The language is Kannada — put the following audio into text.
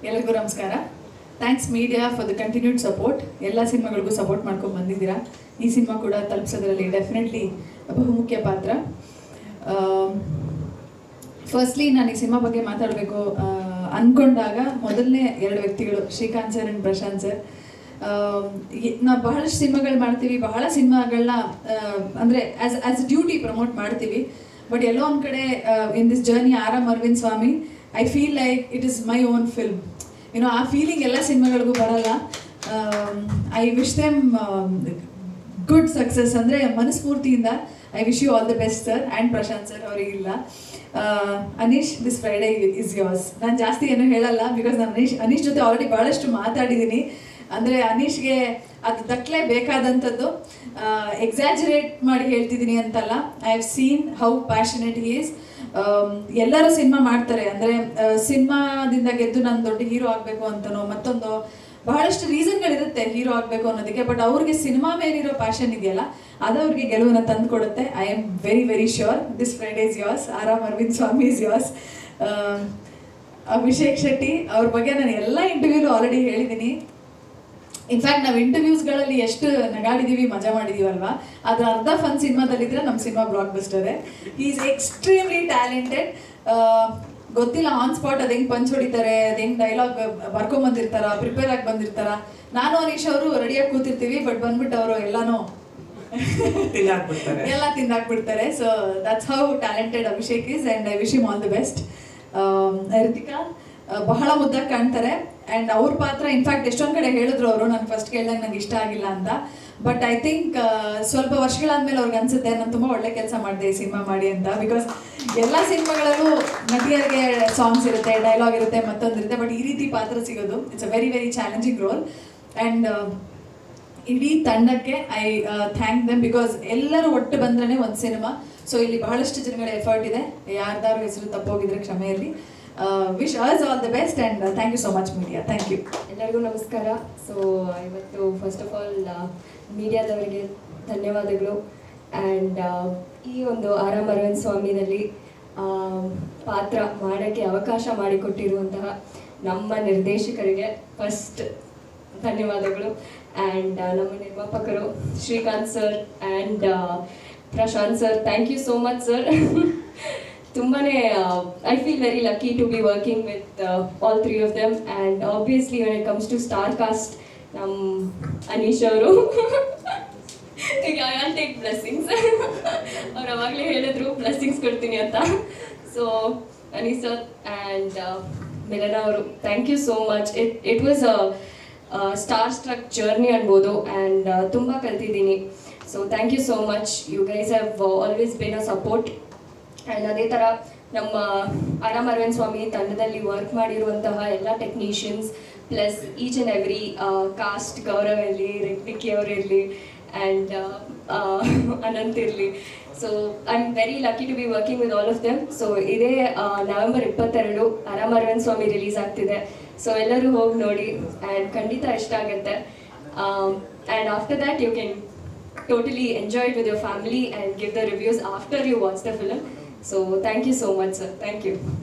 ಎಲ್ಲರಿಗೂ ನಮಸ್ಕಾರ. Thanks media for the continued support. ಎಲ್ಲ ಸಿನಿಮಾಗಳಿಗೂ ಸಪೋರ್ಟ್ ಮಾಡ್ಕೊಂಡು ಬಂದಿದ್ದೀರಾ. ಈ ಸಿನಿಮಾ ಕೂಡ ತಲುಪಿಸೋದ್ರಲ್ಲಿ ಡೆಫಿನೆಟ್ಲಿ ಬಹುಮುಖ್ಯ ಪಾತ್ರ. ಫಸ್ಟ್ಲಿ ನಾನು ಈ ಸಿನಿಮಾ ಬಗ್ಗೆ ಮಾತಾಡಬೇಕು ಅಂದ್ಕೊಂಡಾಗ ಮೊದಲನೇ ಎರಡು ವ್ಯಕ್ತಿಗಳು Srikanth sir and Prashanth sir. ನಾವು ಬಹಳಷ್ಟು ಸಿನಿಮಾಗಳು ಮಾಡ್ತೀವಿ, ಬಹಳ ಸಿನಿಮಾಗಳನ್ನ ಅಂದರೆ ಆ್ಯಸ್ ಡ್ಯೂಟಿ ಪ್ರಮೋಟ್ ಮಾಡ್ತೀವಿ. ಬಟ್ ಎಲ್ಲೋ ಒಂದು ಕಡೆ in this journey R Aravind Swamy I feel like it is my own film. ಏನೋ ಆ ಫೀಲಿಂಗ್ ಎಲ್ಲ ಸಿನಿಮಾಗಳಿಗೂ ಬರಲ್ಲ. I wish them good success. ಅಂದರೆ ಮನಸ್ಫೂರ್ತಿಯಿಂದ I wish you all the best sir and Prashanth sir. ಅವರಿಗಿಲ್ಲ. Aneesh, this Friday is yours. ನಾನು ಜಾಸ್ತಿ ಏನೂ ಹೇಳಲ್ಲ, ಬಿಕಾಸ್ ನಾನು ಅನೀಶ್ ಜೊತೆ ಆಲ್ರೆಡಿ ಭಾಳಷ್ಟು ಮಾತಾಡಿದ್ದೀನಿ. ಅಂದರೆ ಅನೀಶ್ಗೆ ಅದು ದಕ್ಕಲೇಬೇಕಾದಂಥದ್ದು. ಎಕ್ಸಾಜರೇಟ್ ಮಾಡಿ ಹೇಳ್ತಿದ್ದೀನಿ ಅಂತಲ್ಲ. I have seen how passionate he is. ಎಲ್ಲರೂ ಸಿನಿಮಾ ಮಾಡ್ತಾರೆ, ಅಂದರೆ ಸಿನಿಮಾದಿಂದ ಗೆದ್ದು ನಾನು ದೊಡ್ಡ ಹೀರೋ ಆಗಬೇಕು ಅಂತನೋ ಮತ್ತೊಂದು ಬಹಳಷ್ಟು ರೀಸನ್ಗಳಿರುತ್ತೆ ಹೀರೋ ಆಗಬೇಕು ಅನ್ನೋದಕ್ಕೆ. ಬಟ್ ಅವ್ರಿಗೆ ಸಿನಿಮಾ ಮೇಲಿರೋ ಪ್ಯಾಷನ್ ಇದೆಯಲ್ಲ, ಅದು ಅವ್ರಿಗೆ ಗೆಲುವನ್ನು ತಂದು ಕೊಡುತ್ತೆ. I am very very sure this Friday is yours. Aravind Swami is yours. Abhishek Shetty ಅವ್ರ ಬಗ್ಗೆ ನಾನು ಎಲ್ಲ ಇಂಟರ್ವ್ಯೂಲು ಆಲ್ರೆಡಿ ಹೇಳಿದ್ದೀನಿ. ಇನ್ಫ್ಯಾಕ್ಟ್ ನಾವು ಇಂಟರ್ವ್ಯೂಸ್ಗಳಲ್ಲಿ ಎಷ್ಟು ನಗಾಡಿದ್ದೀವಿ, ಮಜಾ ಮಾಡಿದೀವಲ್ವಾ, ಅದ್ರ ಅರ್ಧ ಫನ್ ಸಿನಿಮಾದಲ್ಲಿದ್ದರೆ ನಮ್ಮ ಸಿನಿಮಾ ಬ್ಲಾಕ್ ಬಸ್ಟರೇ. He is extremely talented. ಗೊತ್ತಿಲ್ಲ ಆನ್ ಸ್ಪಾಟ್ ಅದು ಹೆಂಗೆ ಪಂಚ್ ಹೊಡಿತಾರೆ, ಅದು ಹೆಂಗೆ ಡೈಲಾಗ್ ಬರ್ಕೊಂಬಂದಿರ್ತಾರ, ಪ್ರಿಪೇರ್ ಆಗಿ ಬಂದಿರ್ತಾರ. ನಾನು ಅನೀಶ್ ಅವರು ರೆಡಿಯಾಗಿ ಕೂತಿರ್ತೀವಿ, ಬಟ್ ಬಂದ್ಬಿಟ್ಟು ಅವರು ಎಲ್ಲನೂ ಎಲ್ಲ ತಿಂದಾಕ್ಬಿಡ್ತಾರೆ. So that's how talented Abhishek is and I wish him all the best. Ritika ಬಹಳ ಮುದ್ದಾಗಿ ಕಾಣ್ತಾರೆ. ಆ್ಯಂಡ್ ಅವ್ರ ಪಾತ್ರ ಇನ್ಫ್ಯಾಕ್ಟ್ ಎಷ್ಟೊಂದು ಕಡೆ ಹೇಳಿದ್ರು ಅವರು, ನಾನು ಫಸ್ಟ್ ಕೇಳಿದಾಗ ನಂಗೆ ಇಷ್ಟ ಆಗಿಲ್ಲ ಅಂತ. ಬಟ್ ಐ ಥಿಂಕ್ ಸ್ವಲ್ಪ ವರ್ಷಗಳಾದ್ಮೇಲೆ ಅವ್ರಿಗೆ ಅನ್ಸುತ್ತೆ ನಾನು ತುಂಬ ಒಳ್ಳೆ ಕೆಲಸ ಮಾಡಿದೆ ಈ ಸಿನಿಮಾ ಮಾಡಿ ಅಂತ. ಬಿಕಾಸ್ ಎಲ್ಲ ಸಿನಿಮಾಗಳಲ್ಲೂ ನಟಿಯರಿಗೆ ಸಾಂಗ್ಸ್ ಇರುತ್ತೆ, ಡೈಲಾಗ್ ಇರುತ್ತೆ, ಮತ್ತೊಂದು ಇರುತ್ತೆ. ಬಟ್ ಈ ರೀತಿ ಪಾತ್ರ ಸಿಗೋದು it's a very very challenging role. And ಇಡೀ ತಂಡಕ್ಕೆ ಐ ಥ್ಯಾಂಕ್ ದೆಮ್, ಬಿಕಾಸ್ ಎಲ್ಲರೂ ಒಟ್ಟು ಬಂದ್ರೇ ಒಂದು ಸಿನಿಮಾ. ಸೊ ಇಲ್ಲಿ ಬಹಳಷ್ಟು ಜನಗಳ ಎಫರ್ಟ್ ಇದೆ. ಯಾರ್ದಾರು ಹೆಸರು ತಪ್ಪೋಗಿದ್ರೆ ಕ್ಷಮೆಯಲ್ಲಿ. Wish us all the best and thank you so much media. Thank you. ಎಲ್ಲರಿಗೂ ನಮಸ್ಕಾರ. ಸೊ ಇವತ್ತು ಫಸ್ಟ್ ಆಫ್ ಆಲ್ ಮೀಡಿಯಾದವರಿಗೆ ಧನ್ಯವಾದಗಳು. ಆ್ಯಂಡ್ ಈ ಒಂದು ಅರವಿಂದ್ ಸ್ವಾಮಿನಲ್ಲಿ ಪಾತ್ರ ಮಾಡೋಕ್ಕೆ ಅವಕಾಶ ಮಾಡಿಕೊಟ್ಟಿರುವಂತಹ ನಮ್ಮ ನಿರ್ದೇಶಕರಿಗೆ ಫಸ್ಟ್ ಧನ್ಯವಾದಗಳು. ಆ್ಯಂಡ್ ನಮ್ಮ ನಿರ್ಮಾಪಕರು Srikanth sir and Prashanth sir, thank you so much sir. ತುಂಬಾ I feel very lucky to be working with all three of them. And obviously when it comes to star cast, ನಮ್ಮ ಅನೀಶ್ ಅವರು ಈಗ ಐ ಆಲ್ ಟೇಕ್ ಬ್ಲೆಸ್ಸಿಂಗ್ಸ್. ಅವ್ರು ಅವಾಗಲೇ ಹೇಳಿದ್ರು ಬ್ಲೆಸ್ಸಿಂಗ್ಸ್ ಕೊಡ್ತೀನಿ ಅಂತ. So Anish sir and Milana ಅವರು, thank you so much. It was star struck journey ಅನ್ಬೋದು. ಆ್ಯಂಡ್ ತುಂಬ ಕಲ್ತಿದ್ದೀನಿ. So thank you so much. You guys have always been a support. And ಅದೇ ಥರ ನಮ್ಮ ಅರವಿಂದ್ ಸ್ವಾಮಿ ತಂಡದಲ್ಲಿ ವರ್ಕ್ ಮಾಡಿರುವಂತಹ ಎಲ್ಲ technicians plus each and every cast, Gaurav ಇರಲಿ, ವಿಕ್ಕಿ ಅವರು ಇರಲಿ, ಆ್ಯಂಡ್ ಅನಂತ್ ಇರಲಿ. So I am very lucky to be working with all of them. So ಇದೇ ನವೆಂಬರ್ 22 ಅರವಿಂದ್ ಸ್ವಾಮಿ ರಿಲೀಸ್ ಆಗ್ತಿದೆ. ಸೊ ಎಲ್ಲರೂ ಹೋಗಿ ನೋಡಿ ಆ್ಯಂಡ್ ಖಂಡಿತ ಇಷ್ಟ ಆಗುತ್ತೆ. And after that you can totally enjoy it with your family and give the reviews after you watch the film. So thank you so much sir. Thank you.